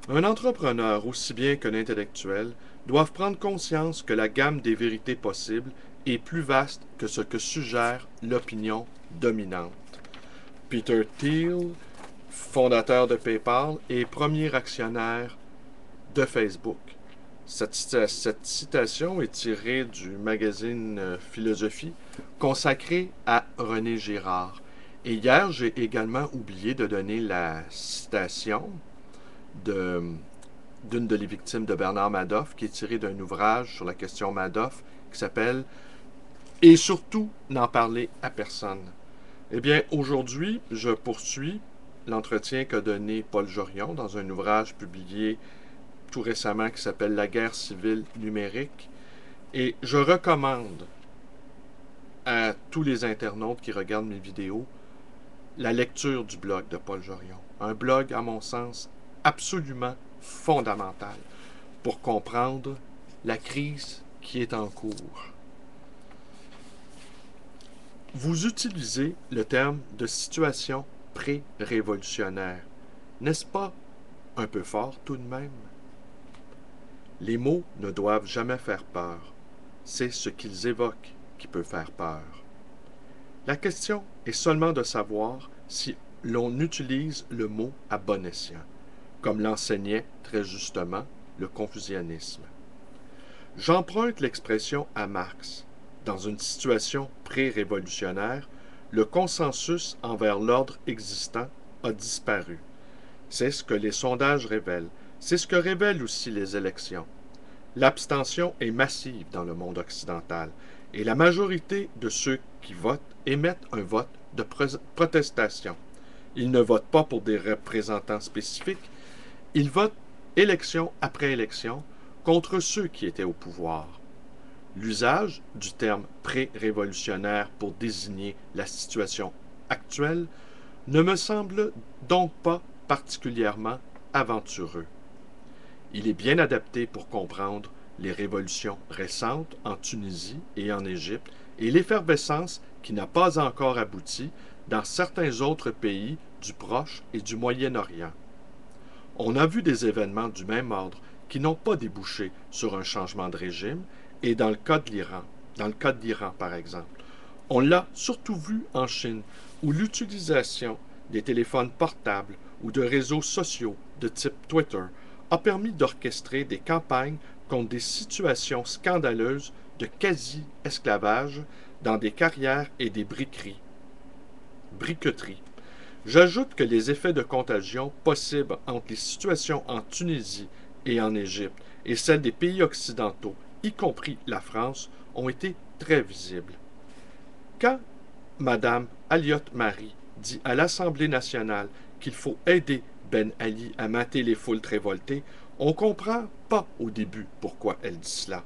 Un entrepreneur, aussi bien qu'un intellectuel, doivent prendre conscience que la gamme des vérités possibles est plus vaste que ce que suggère l'opinion dominante. Peter Thiel, fondateur de PayPal et premier actionnaire de Facebook. Cette citation est tirée du magazine Philosophie consacré à René Girard. Et hier, j'ai également oublié de donner la citation de, d'une de les victimes de Bernard Madoff, qui est tirée d'un ouvrage sur la question Madoff qui s'appelle Et surtout, n'en parler à personne. Eh bien, aujourd'hui, je poursuis l'entretien qu'a donné Paul Jorion dans un ouvrage publié tout récemment qui s'appelle La guerre civile numérique. Et je recommande à tous les internautes qui regardent mes vidéos la lecture du blog de Paul Jorion. Un blog, à mon sens, absolument fondamental pour comprendre la crise qui est en cours. Vous utilisez le terme de situation pré-révolutionnaire. N'est-ce pas un peu fort tout de même? Les mots ne doivent jamais faire peur. C'est ce qu'ils évoquent qui peut faire peur. La question est seulement de savoir si l'on utilise le mot à bon escient, comme l'enseignait très justement le confucianisme. J'emprunte l'expression à Marx. Dans une situation pré-révolutionnaire, le consensus envers l'ordre existant a disparu. C'est ce que les sondages révèlent. C'est ce que révèlent aussi les élections. L'abstention est massive dans le monde occidental et la majorité de ceux qui votent émettent un vote de protestation. Ils ne votent pas pour des représentants spécifiques, ils votent élection après élection contre ceux qui étaient au pouvoir. L'usage du terme pré-révolutionnaire pour désigner la situation actuelle ne me semble donc pas particulièrement aventureux. Il est bien adapté pour comprendre les révolutions récentes en Tunisie et en Égypte et l'effervescence qui n'a pas encore abouti dans certains autres pays du Proche et du Moyen-Orient. On a vu des événements du même ordre qui n'ont pas débouché sur un changement de régime, et dans le cas de l'Iran par exemple. On l'a surtout vu en Chine, où l'utilisation des téléphones portables ou de réseaux sociaux de type Twitter a permis d'orchestrer des campagnes contre des situations scandaleuses de quasi-esclavage dans des carrières et des briqueteries. J'ajoute que les effets de contagion possibles entre les situations en Tunisie et en Égypte et celles des pays occidentaux, y compris la France, ont été très visibles. Quand Mme Alliot-Marie dit à l'Assemblée nationale qu'il faut aider Ben Ali à mater les foules révoltées, on ne comprend pas au début pourquoi elle dit cela.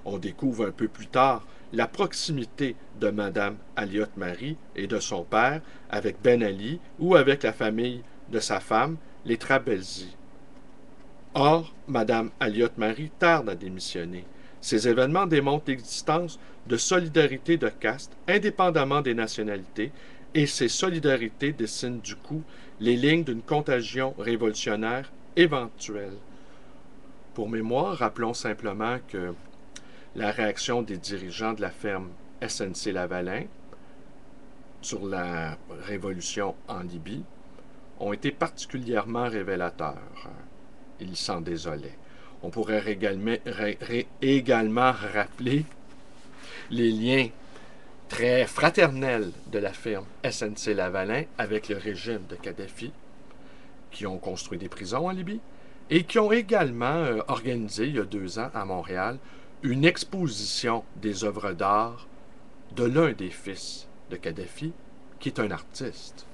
On découvre un peu plus tard la proximité de Mme Alliot-Marie et de son père avec Ben Ali ou avec la famille de sa femme, les Trabelsi. Or, Mme Alliot-Marie tarde à démissionner. Ces événements démontrent l'existence de solidarités de caste, indépendamment des nationalités, et ces solidarités dessinent du coup les lignes d'une contagion révolutionnaire éventuelle. Pour mémoire, rappelons simplement que la réaction des dirigeants de la ferme SNC-Lavalin sur la révolution en Libye ont été particulièrement révélateurs. Ils s'en désolaient. On pourrait également rappeler les liens très fraternels de la firme SNC-Lavalin avec le régime de Kadhafi, qui ont construit des prisons en Libye, et qui ont également organisé, il y a 2 ans, à Montréal, une exposition des œuvres d'art de l'un des fils de Kadhafi, qui est un artiste.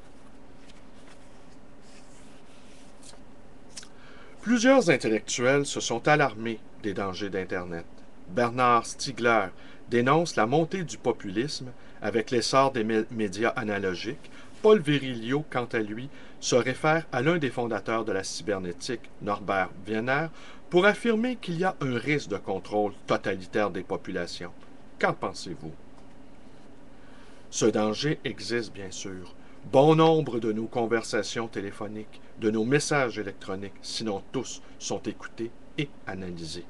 Plusieurs intellectuels se sont alarmés des dangers d'Internet. Bernard Stiegler dénonce la montée du populisme avec l'essor des médias analogiques. Paul Virilio, quant à lui, se réfère à l'un des fondateurs de la cybernétique, Norbert Wiener, pour affirmer qu'il y a un risque de contrôle totalitaire des populations. Qu'en pensez-vous? Ce danger existe bien sûr. Bon nombre de nos conversations téléphoniques, de nos messages électroniques, sinon tous, sont écoutés et analysés.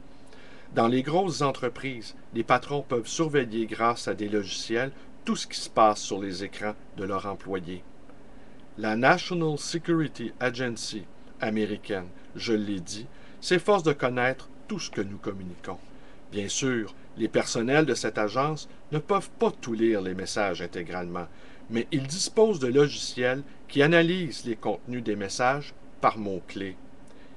Dans les grosses entreprises, les patrons peuvent surveiller grâce à des logiciels tout ce qui se passe sur les écrans de leurs employés. La National Security Agency américaine, je l'ai dit, s'efforce de connaître tout ce que nous communiquons. Bien sûr, les personnels de cette agence ne peuvent pas tout lire les messages intégralement, mais ils disposent de logiciels qui analysent les contenus des messages par mots-clés.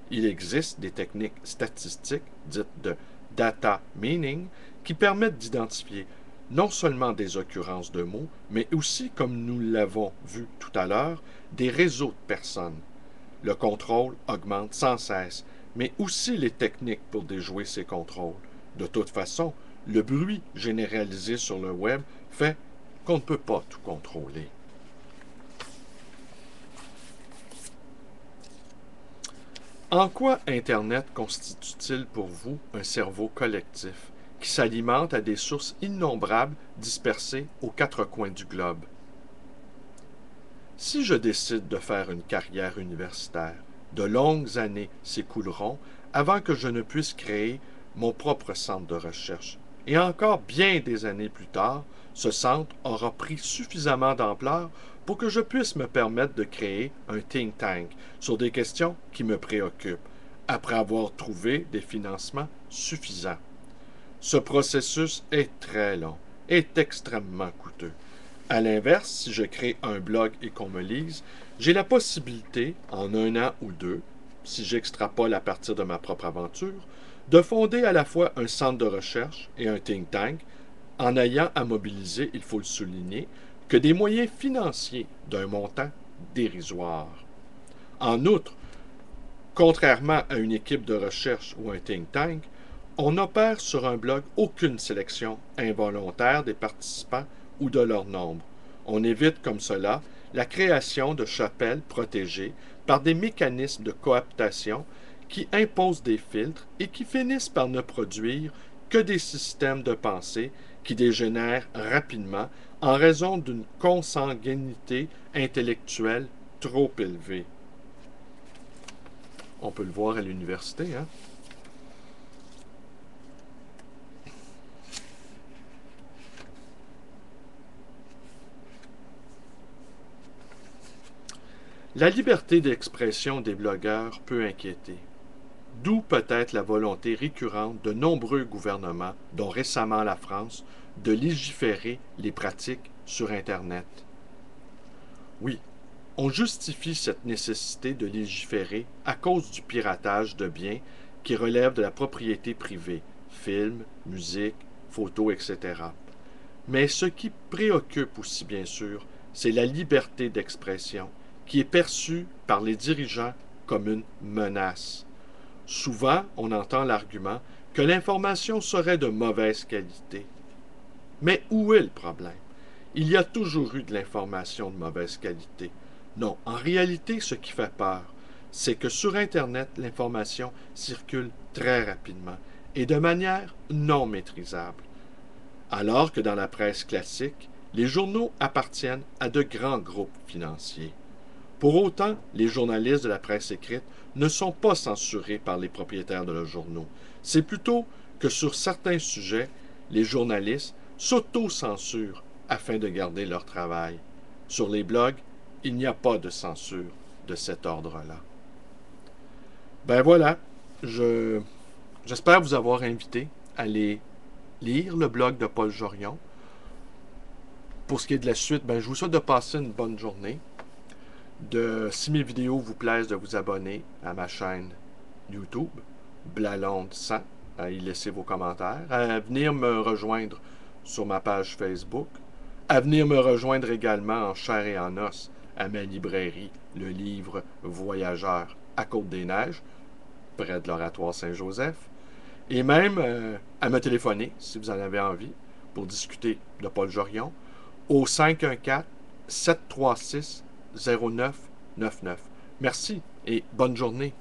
Il existe des techniques statistiques, dites de data mining, qui permettent d'identifier non seulement des occurrences de mots, mais aussi, comme nous l'avons vu tout à l'heure, des réseaux de personnes. Le contrôle augmente sans cesse, mais aussi les techniques pour déjouer ces contrôles. De toute façon, le bruit généralisé sur le web fait qu'on ne peut pas tout contrôler. En quoi Internet constitue-t-il pour vous un cerveau collectif qui s'alimente à des sources innombrables dispersées aux quatre coins du globe? Si je décide de faire une carrière universitaire, de longues années s'écouleront avant que je ne puisse créer mon propre centre de recherche. Et encore bien des années plus tard, ce centre aura pris suffisamment d'ampleur pour que je puisse me permettre de créer un think tank sur des questions qui me préoccupent, après avoir trouvé des financements suffisants. Ce processus est très long, est extrêmement coûteux. À l'inverse, si je crée un blog et qu'on me lise, j'ai la possibilité, en un an ou deux, si j'extrapole à partir de ma propre aventure, de fonder à la fois un centre de recherche et un think tank, en ayant à mobiliser, il faut le souligner, que des moyens financiers d'un montant dérisoire. En outre, contrairement à une équipe de recherche ou un think tank, on n'opère sur un blog aucune sélection involontaire des participants ou de leur nombre. On évite comme cela la création de chapelles protégées par des mécanismes de cooptation qui imposent des filtres et qui finissent par ne produire que des systèmes de pensée qui dégénèrent rapidement en raison d'une consanguinité intellectuelle trop élevée. On peut le voir à l'université, hein? La liberté d'expression des blogueurs peut inquiéter. D'où peut-être la volonté récurrente de nombreux gouvernements, dont récemment la France, de légiférer les pratiques sur Internet. Oui, on justifie cette nécessité de légiférer à cause du piratage de biens qui relèvent de la propriété privée, films, musique, photos, etc. Mais ce qui préoccupe aussi bien sûr, c'est la liberté d'expression, qui est perçue par les dirigeants comme une menace. Souvent, on entend l'argument que l'information serait de mauvaise qualité. Mais où est le problème? Il y a toujours eu de l'information de mauvaise qualité. Non, en réalité, ce qui fait peur, c'est que sur Internet, l'information circule très rapidement et de manière non maîtrisable. Alors que dans la presse classique, les journaux appartiennent à de grands groupes financiers. Pour autant, les journalistes de la presse écrite ne sont pas censurés par les propriétaires de leurs journaux. C'est plutôt que sur certains sujets, les journalistes s'auto-censurent afin de garder leur travail. Sur les blogs, il n'y a pas de censure de cet ordre-là. Ben voilà, j'espère vous avoir invité à aller lire le blog de Paul Jorion. Pour ce qui est de la suite, ben, je vous souhaite de passer une bonne journée. Si mes vidéos vous plaisent, de vous abonner à ma chaîne YouTube, Blalonde 100, à y laisser vos commentaires, à venir me rejoindre sur ma page Facebook, à venir me rejoindre également en chair et en os à ma librairie, le livre Voyageur à Côte-des-Neiges, près de l'Oratoire Saint-Joseph, et même à me téléphoner, si vous en avez envie, pour discuter de Paul Jorion, au 514-736-0999. Merci et bonne journée.